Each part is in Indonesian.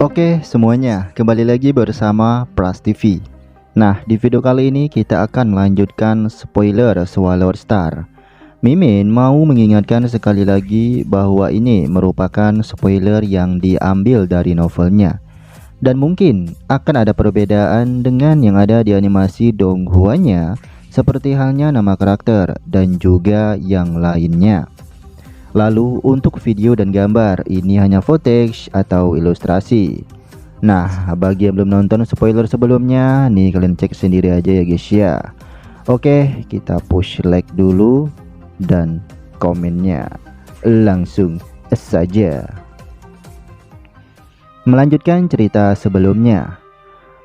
Oke semuanya, kembali lagi bersama Pras TV. Nah, di video kali ini kita akan melanjutkan spoiler Swallow Star. Mimin mau mengingatkan sekali lagi bahwa ini merupakan spoiler yang diambil dari novelnya, dan mungkin akan ada perbedaan dengan yang ada di animasi Donghuanya, seperti halnya nama karakter dan juga yang lainnya. Lalu untuk video dan gambar, ini hanya footage atau ilustrasi. Nah, bagi yang belum nonton spoiler sebelumnya, nih kalian cek sendiri aja ya guys ya. Oke, kita push like dulu dan komennya langsung saja. Melanjutkan cerita sebelumnya.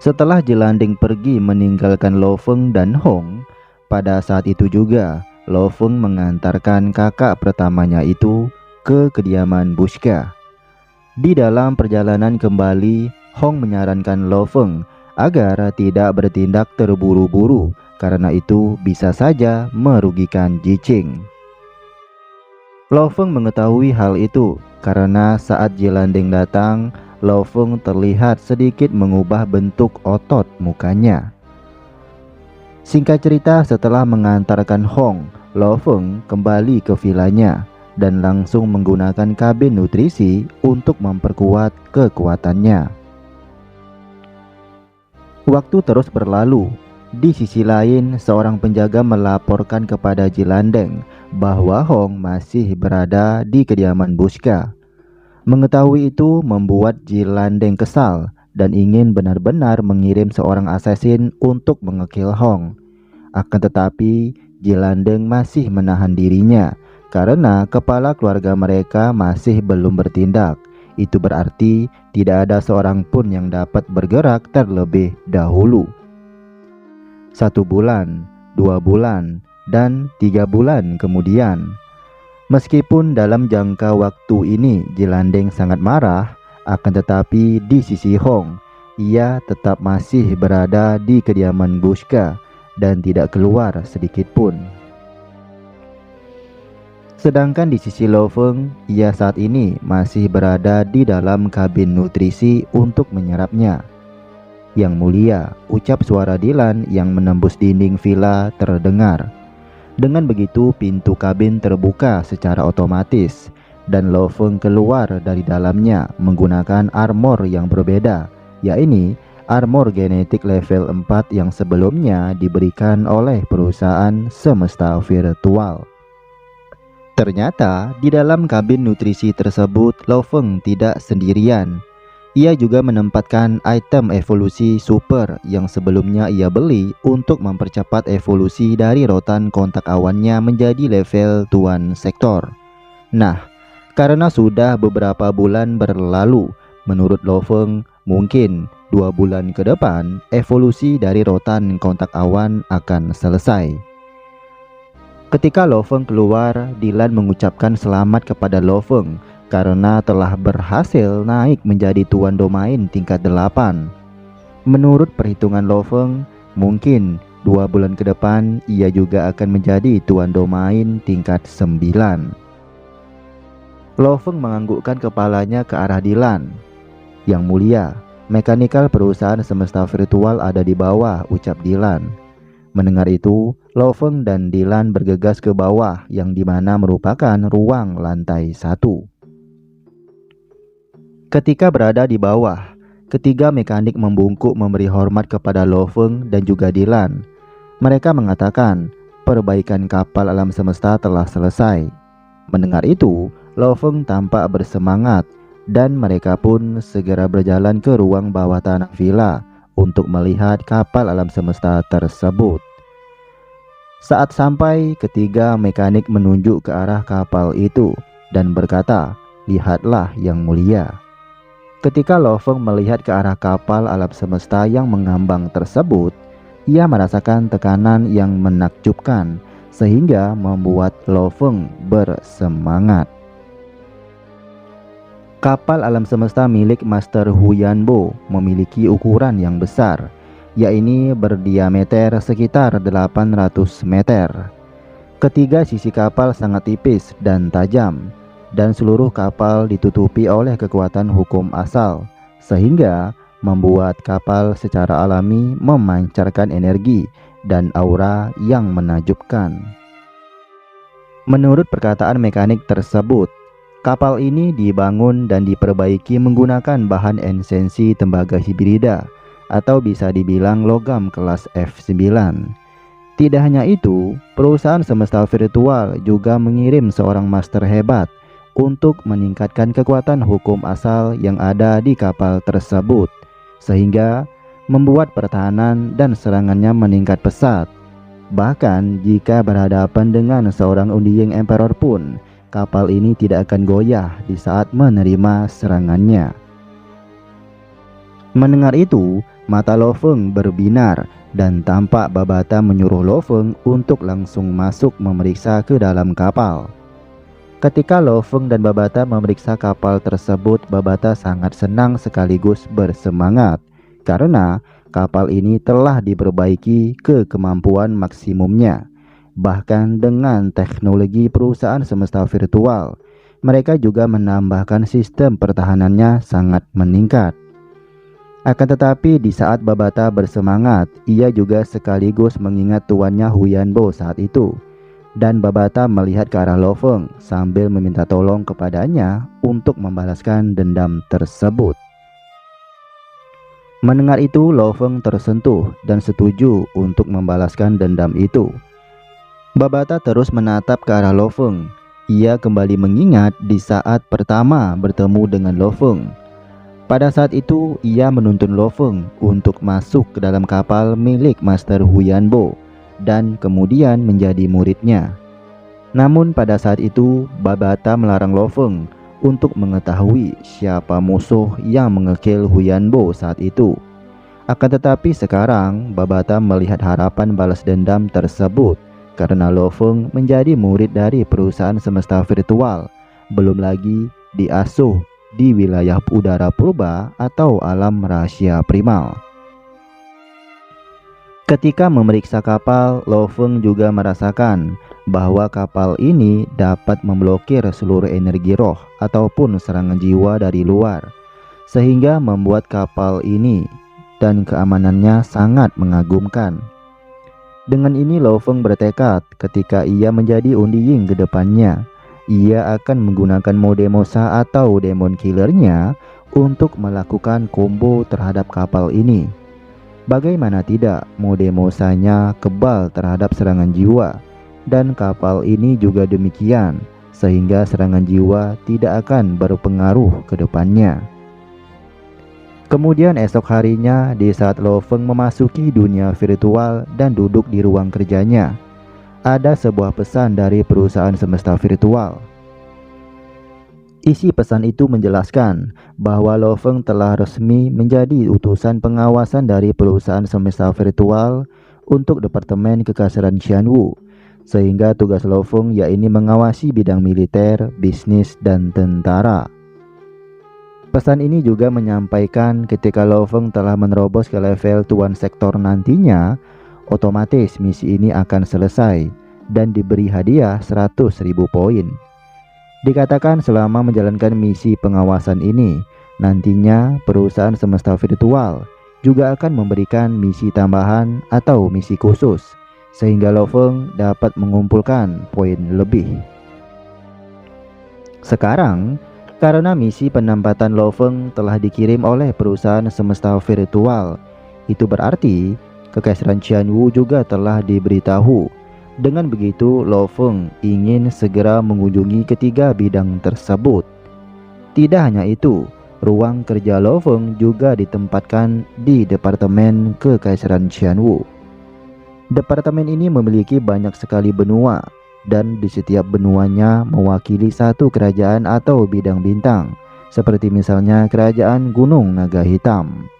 Setelah Jelanding pergi meninggalkan Lo Feng dan Hong, pada saat itu juga Lo Feng mengantarkan kakak pertamanya itu ke kediaman Bushka. Di dalam perjalanan kembali, Hong menyarankan Lo Feng agar tidak bertindak terburu-buru karena itu bisa saja merugikan Jiqing. Lo Feng mengetahui hal itu karena saat Jelanding datang, Lo Feng terlihat sedikit mengubah bentuk otot mukanya. Singkat cerita, setelah mengantarkan Hong, Lo Feng kembali ke vilanya dan langsung menggunakan kabin nutrisi untuk memperkuat kekuatannya. Waktu terus berlalu. Di sisi lain, seorang penjaga melaporkan kepada Jelanding bahwa Hong masih berada di kediaman Bushka. Mengetahui itu membuat Jelanding kesal dan ingin benar-benar mengirim seorang assassin untuk mengekil Hong. Akan tetapi Jelanding masih menahan dirinya karena kepala keluarga mereka masih belum bertindak. Itu berarti tidak ada seorang pun yang dapat bergerak terlebih dahulu. 1 bulan, 2 bulan, dan 3 bulan kemudian. Meskipun dalam jangka waktu ini Jelanding sangat marah, akan tetapi di sisi Hong, ia tetap masih berada di kediaman Bushka dan tidak keluar sedikit pun. Sedangkan di sisi Lo Feng, ia saat ini masih berada di dalam kabin nutrisi untuk menyerapnya. Yang mulia, ucap suara Dylan yang menembus dinding villa terdengar. Dengan begitu pintu kabin terbuka secara otomatis dan Lo Feng keluar dari dalamnya menggunakan armor yang berbeda, yaitu armor genetik level 4 yang sebelumnya diberikan oleh perusahaan semesta virtual. Ternyata di dalam kabin nutrisi tersebut Lo Feng tidak sendirian. Ia juga menempatkan item evolusi super yang sebelumnya ia beli untuk mempercepat evolusi dari rotan kontak awannya menjadi level Tuan Sektor. Nah, karena sudah beberapa bulan berlalu, menurut Lo Feng mungkin 2 bulan ke depan evolusi dari rotan kontak awan akan selesai. Ketika Lo Feng keluar, Dylan mengucapkan selamat kepada Lo Feng karena telah berhasil naik menjadi tuan domain tingkat 8. Menurut perhitungan Lo Feng, mungkin 2 bulan ke depan ia juga akan menjadi tuan domain tingkat 9. Lo Feng menganggukkan kepalanya ke arah Dylan. Yang mulia, mekanikal perusahaan semesta virtual ada di bawah, ucap Dylan. Mendengar itu, Lo Feng dan Dylan bergegas ke bawah yang dimana merupakan ruang lantai 1. Ketika berada di bawah, ketiga mekanik membungkuk memberi hormat kepada Lo Feng dan juga Dylan. Mereka mengatakan perbaikan kapal alam semesta telah selesai. Mendengar itu, Lo Feng tampak bersemangat dan mereka pun segera berjalan ke ruang bawah tanah villa untuk melihat kapal alam semesta tersebut. Saat sampai, ketiga mekanik menunjuk ke arah kapal itu dan berkata, "Lihatlah yang mulia." Ketika Lo Feng melihat ke arah kapal alam semesta yang mengambang tersebut, ia merasakan tekanan yang menakjubkan sehingga membuat Lo Feng bersemangat. Kapal alam semesta milik Master Huyanbo memiliki ukuran yang besar, yaitu berdiameter sekitar 800 meter. Ketiga sisi kapal sangat tipis dan tajam, dan seluruh kapal ditutupi oleh kekuatan hukum asal, sehingga membuat kapal secara alami memancarkan energi dan aura yang menakjubkan. Menurut perkataan mekanik tersebut, kapal ini dibangun dan diperbaiki menggunakan bahan esensi tembaga hibrida atau bisa dibilang logam kelas F9. Tidak hanya itu, perusahaan semesta virtual juga mengirim seorang master hebat untuk meningkatkan kekuatan hukum asal yang ada di kapal tersebut, sehingga membuat pertahanan dan serangannya meningkat pesat. Bahkan jika berhadapan dengan seorang Unding Emperor pun, kapal ini tidak akan goyah di saat menerima serangannya. Mendengar itu, mata Lo Feng berbinar dan tampak Babata menyuruh Lo Feng untuk langsung masuk memeriksa ke dalam kapal. Ketika Lo Feng dan Babata memeriksa kapal tersebut, Babata sangat senang sekaligus bersemangat karena kapal ini telah diperbaiki ke kemampuan maksimumnya. Bahkan dengan teknologi perusahaan semesta virtual, mereka juga menambahkan sistem pertahanannya sangat meningkat. Akan tetapi di saat Babata bersemangat, ia juga sekaligus mengingat tuannya Huyanbo saat itu. Dan Babata melihat ke arah Lo Feng sambil meminta tolong kepadanya untuk membalaskan dendam tersebut. Mendengar itu, Lo Feng tersentuh dan setuju untuk membalaskan dendam itu. Babata terus menatap ke arah Lo Feng. Ia kembali mengingat di saat pertama bertemu dengan Lo Feng. Pada saat itu, ia menuntun Lo Feng untuk masuk ke dalam kapal milik Master Huyanbo dan kemudian menjadi muridnya. Namun pada saat itu, Babata melarang Lo Feng untuk mengetahui siapa musuh yang mengekil Huyanbo saat itu. Akan tetapi sekarang, Babata melihat harapan balas dendam tersebut karena Lo Feng menjadi murid dari perusahaan semesta virtual, belum lagi diasuh di wilayah udara purba atau alam rahasia primal. Ketika memeriksa kapal, Lo Feng juga merasakan bahwa kapal ini dapat memblokir seluruh energi roh ataupun serangan jiwa dari luar, sehingga membuat kapal ini dan keamanannya sangat mengagumkan. Dengan ini Lo Feng bertekad ketika ia menjadi Unding ke depannya, ia akan menggunakan mode Mosa atau Demon Killernya untuk melakukan combo terhadap kapal ini. Bagaimana tidak, mode Mosanya kebal terhadap serangan jiwa, dan kapal ini juga demikian, sehingga serangan jiwa tidak akan berpengaruh ke depannya. Kemudian esok harinya, di saat Lo Feng memasuki dunia virtual dan duduk di ruang kerjanya, ada sebuah pesan dari perusahaan semesta virtual. Isi pesan itu menjelaskan bahwa Lo Feng telah resmi menjadi utusan pengawasan dari perusahaan semesta virtual untuk Departemen Kekaisaran Qianwu, sehingga tugas Lo Feng yaitu mengawasi bidang militer, bisnis, dan tentara. Pesan ini juga menyampaikan ketika Lo Feng telah menerobos ke level Tuan Sektor nantinya, otomatis misi ini akan selesai dan diberi hadiah 100.000 poin. Dikatakan selama menjalankan misi pengawasan ini, nantinya perusahaan semesta virtual juga akan memberikan misi tambahan atau misi khusus, sehingga Lo Feng dapat mengumpulkan poin lebih. Sekarang, karena misi penempatan Lo Feng telah dikirim oleh perusahaan semesta virtual, itu berarti Kekaisaran Qianwu juga telah diberitahu. Dengan begitu, Lo Feng ingin segera mengunjungi ketiga bidang tersebut. Tidak hanya itu, ruang kerja Lo Feng juga ditempatkan di Departemen Kekaisaran Qianwu. Departemen ini memiliki banyak sekali benua, dan di setiap benuanya mewakili satu kerajaan atau bidang bintang, seperti misalnya Kerajaan Gunung Naga Hitam.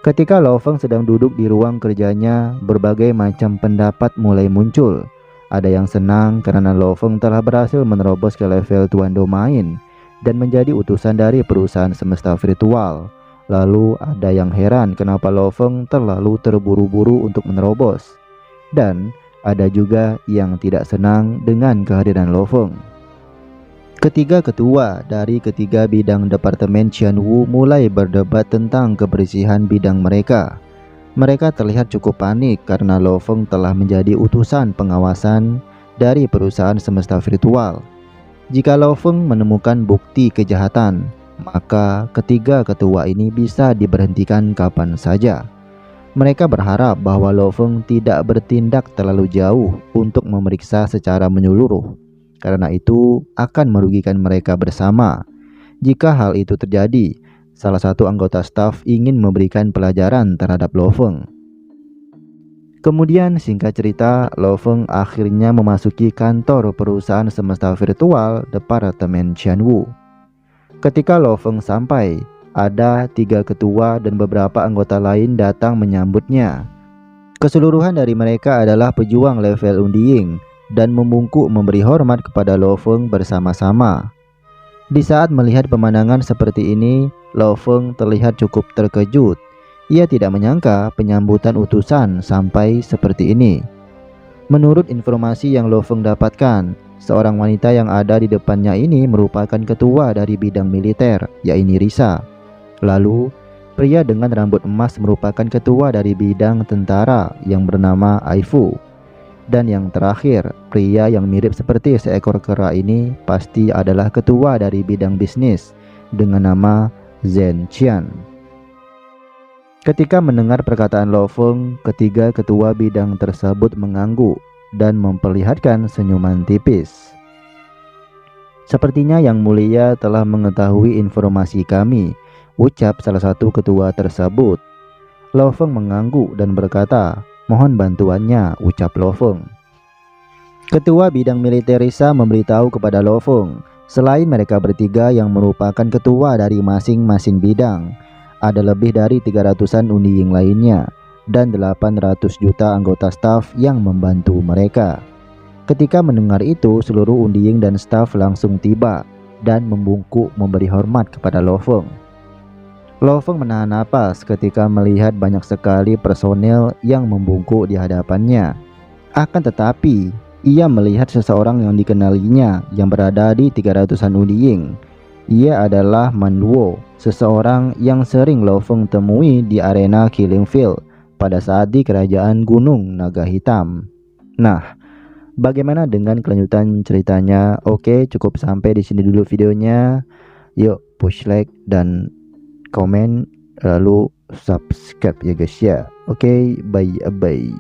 Ketika Lo Feng sedang duduk di ruang kerjanya, berbagai macam pendapat mulai muncul. Ada yang senang karena Lo Feng telah berhasil menerobos ke level Tuan Domain dan menjadi utusan dari perusahaan semesta virtual. Lalu ada yang heran kenapa Lo Feng terlalu terburu-buru untuk menerobos. Dan ada juga yang tidak senang dengan kehadiran Lo Feng. Ketiga ketua dari ketiga bidang Departemen Qianwu mulai berdebat tentang kebersihan bidang mereka. Mereka terlihat cukup panik karena Lo Feng telah menjadi utusan pengawasan dari perusahaan semesta virtual. Jika Lo Feng menemukan bukti kejahatan, maka ketiga ketua ini bisa diberhentikan kapan saja. Mereka berharap bahwa Lo Feng tidak bertindak terlalu jauh untuk memeriksa secara menyeluruh, karena itu akan merugikan mereka bersama. Jika hal itu terjadi, salah satu anggota staf ingin memberikan pelajaran terhadap Lo Feng. Kemudian singkat cerita, Lo Feng akhirnya memasuki kantor perusahaan semesta virtual Departemen Qianwu. Ketika Lo Feng sampai, ada 3 ketua dan beberapa anggota lain datang menyambutnya. Keseluruhan dari mereka adalah pejuang level Undiying dan membungkuk memberi hormat kepada Lo Feng bersama-sama. Di saat melihat pemandangan seperti ini, Lo Feng terlihat cukup terkejut. Ia tidak menyangka penyambutan utusan sampai seperti ini. Menurut informasi yang Lo Feng dapatkan, seorang wanita yang ada di depannya ini merupakan ketua dari bidang militer, yaitu Risa. Lalu, pria dengan rambut emas merupakan ketua dari bidang tentara yang bernama Aifu. Dan yang terakhir, pria yang mirip seperti seekor kera ini pasti adalah ketua dari bidang bisnis dengan nama Zhen Qian. Ketika mendengar perkataan Lo Feng, ketiga ketua bidang tersebut mengangguk dan memperlihatkan senyuman tipis. "Sepertinya Yang Mulia telah mengetahui informasi kami," ucap salah satu ketua tersebut. Lo Feng mengangguk dan berkata, "Mohon bantuannya," ucap Lo Feng. Ketua bidang militer Risa memberitahu kepada Lo Feng, selain mereka bertiga yang merupakan ketua dari masing-masing bidang, ada lebih dari 300-an Undiying lainnya dan 800 juta anggota staf yang membantu mereka. Ketika mendengar itu, seluruh Undiying dan staf langsung tiba dan membungkuk memberi hormat kepada Lo Feng. Lo Feng menahan napas ketika melihat banyak sekali personel yang membungkuk di hadapannya. Akan tetapi, ia melihat seseorang yang dikenalinya yang berada di 300-an Undiying. Ia adalah Man Luo, seseorang yang sering Lo Feng temui di arena Killing Field pada saat di Kerajaan Gunung Naga Hitam. Nah, bagaimana dengan kelanjutan ceritanya? Oke, cukup sampai di sini dulu videonya. Yuk, push like dan komen, lalu subscribe ya guys ya. Oke, bye bye.